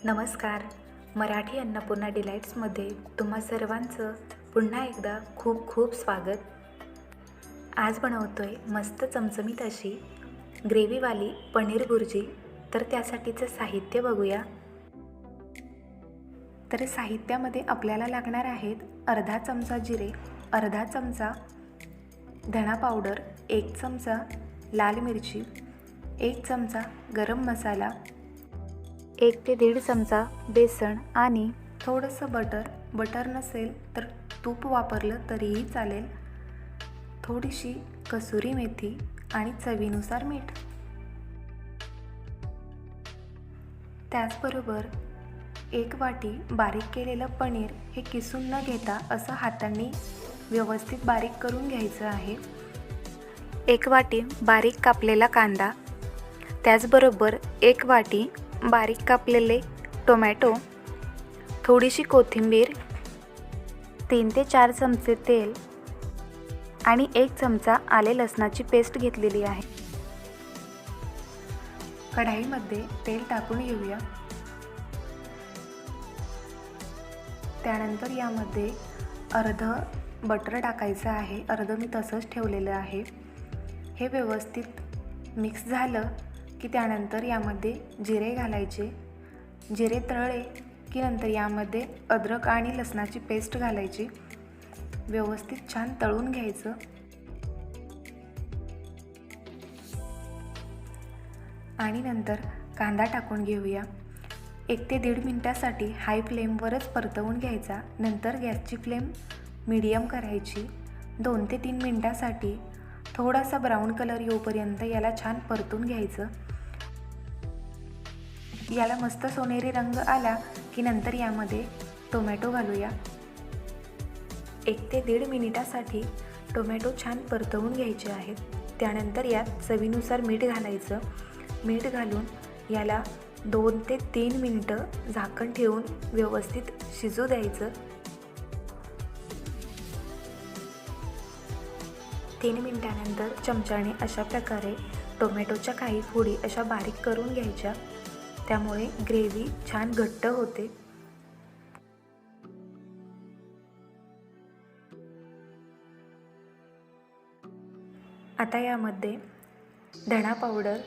नमस्कार. मराठी अन्नपूर्णा डिलाईट्समध्ये तुम्हा सर्वांचं पुन्हा एकदा खूप खूप स्वागत. आज बनवतोय मस्त चमचमीत अशी ग्रेव्हीवाली पनीर भुर्जी. तर त्यासाठीचं साहित्य बघूया. तर साहित्यामध्ये आपल्याला लागणार आहेत अर्धा चमचा जिरे, अर्धा चमचा धणा पावडर, 1 चमचा लाल मिरची, 1 चमचा गरम मसाला, 1 ते 1.5 चमचा बेसन आणि थोडंसं बटर नसेल तर तूप वापरलं तरीही चालेल, थोडीशी कसुरी मेथी आणि चवीनुसार मीठ. त्याचबरोबर 1 वाटी बारीक केलेलं पनीर हे किसून न घेता असं हातांनी व्यवस्थित बारीक करून घ्यायचं आहे. 1 वाटी बारीक कापलेला कांदा, त्याचबरोबर 1 वाटी बारीक कापलेले टोमॅटो, थोडीशी कोथिंबीर, 3 ते 4 चमचे तेल आणि 1 चमचा आले लसणाची पेस्ट घेतलेली आहे. कढाईमध्ये तेल टाकून घेऊया. त्यानंतर यामध्ये अर्ध बटर टाकायचं आहे, अर्ध मी तसंच ठेवलेलं आहे. हे व्यवस्थित मिक्स झालं की त्यानंतर यामध्ये जिरे घालायचे. जिरे तळले की नंतर यामध्ये अद्रक आणि लसणाची पेस्ट घालायची. व्यवस्थित छान तळून घ्यायचं. आणि नंतर कांदा टाकून घेऊया. 1 ते 1.5 मिनिटासाठी हाय फ्लेमवरच परतवून घ्यायचा. नंतर गॅसची फ्लेम मीडियम करायची. 2 ते 3 मिनिटासाठी थोडासा ब्राऊन कलर येऊपर्यंत याला छान परतून घ्यायचं. याला मस्त सोनेरी रंग आला की नंतर यामध्ये टोमॅटो घालूया. 1 ते 1.5 मिनिटासाठी टोमॅटो छान परतवून घ्यायचे आहेत. त्यानंतर यात चवीनुसार मीठ घालायचं. मीठ घालून याला 2 ते 3 मिनिटं झाकण ठेवून व्यवस्थित शिजू द्यायचं. 3 मिनिटानंतर चमच्याने अशा प्रकारे टोमॅटोच्या काही फोडी अशा बारीक करून घ्यायच्या. त्यामुळे ग्रेव्ही छान घट्ट होते. आता यामध्ये धणा पावडर,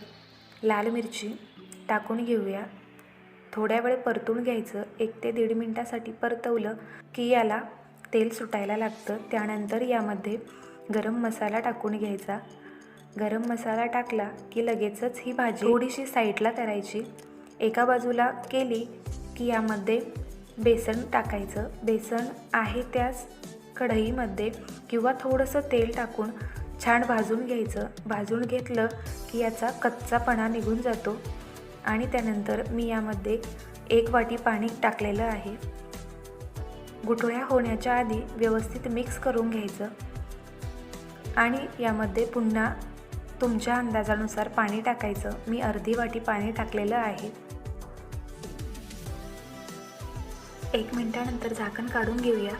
लाल मिरची टाकून घेऊया. थोड्या वेळ परतून घ्यायचं. 1 ते 1.5 मिनिटासाठी परतवलं की याला तेल सुटायला लागतं. त्यानंतर यामध्ये गरम मसाला टाकून घ्यायचा. गरम मसाला टाकला की लगेचच ही भाजी थोडीशी साईडला करायची. एका बाजूला केली की यामध्ये बेसन टाकायचं. बेसन आहे त्याच कढईमध्ये किंवा थोडंसं तेल टाकून छान भाजून घ्यायचं. भाजून घेतलं की याचा कच्चापणा निघून जातो. आणि त्यानंतर मी यामध्ये 1 वाटी पाणी टाकलेलं आहे. गुठळ्या होण्याच्या आधी व्यवस्थित मिक्स करून घ्यायचं. आणि यामध्ये पुन्हा तुमच्या अंदाजानुसार पाणी टाकायचं. मी अर्धी वाटी पाणी टाकलेलं आहे. 1 मिनिटानंतर झाकण काढून घेऊया.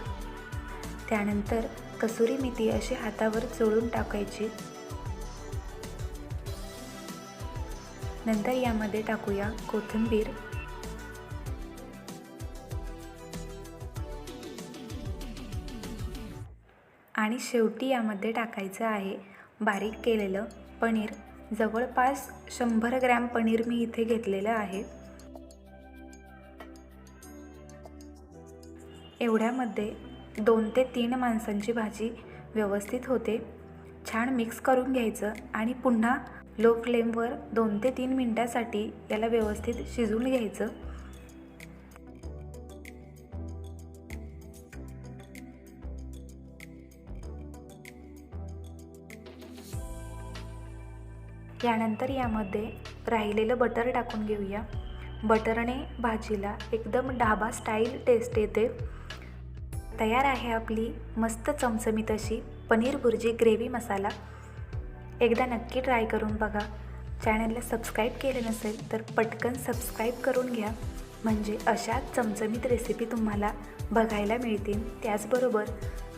त्यानंतर कसुरी मेथी अशी हातावर चोळून टाकायची. नंतर यामध्ये टाकूया कोथिंबीर. आणि शेवटी यामध्ये टाकायचं आहे बारीक केलेलं पनीर. जवळपास 100 ग्रॅम पनीर मी इथे घेतलेलं आहे. एवढ्यामध्ये 2 ते 3 माणसांची भाजी व्यवस्थित होते. छान मिक्स करून घ्यायचं आणि पुन्हा लो फ्लेमवर 2 ते 3 मिनिटासाठी याला व्यवस्थित शिजवून घ्यायचं. यानंतर यामध्ये राहिलेलं बटर टाकून घेऊया. बटरने भाजीला एकदम ढाबा स्टाईल टेस्ट येते. तयार आहे आपली मस्त चमचमीत अशी पनीर भुर्जी ग्रेव्ही मसाला. एकदा नक्की ट्राय करून बघा. चॅनलला सबस्क्राईब केले नसेल तर पटकन सबस्क्राईब करून घ्या. म्हणजे अशाच चमचमीत रेसिपी तुम्हाला बघायला मिळतील. त्याचबरोबर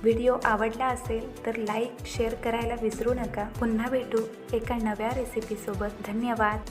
व्हिडिओ आवडला असेल तर लाईक शेअर करायला विसरू नका. पुन्हा भेटू एका नव्या रेसिपीसोबत. धन्यवाद.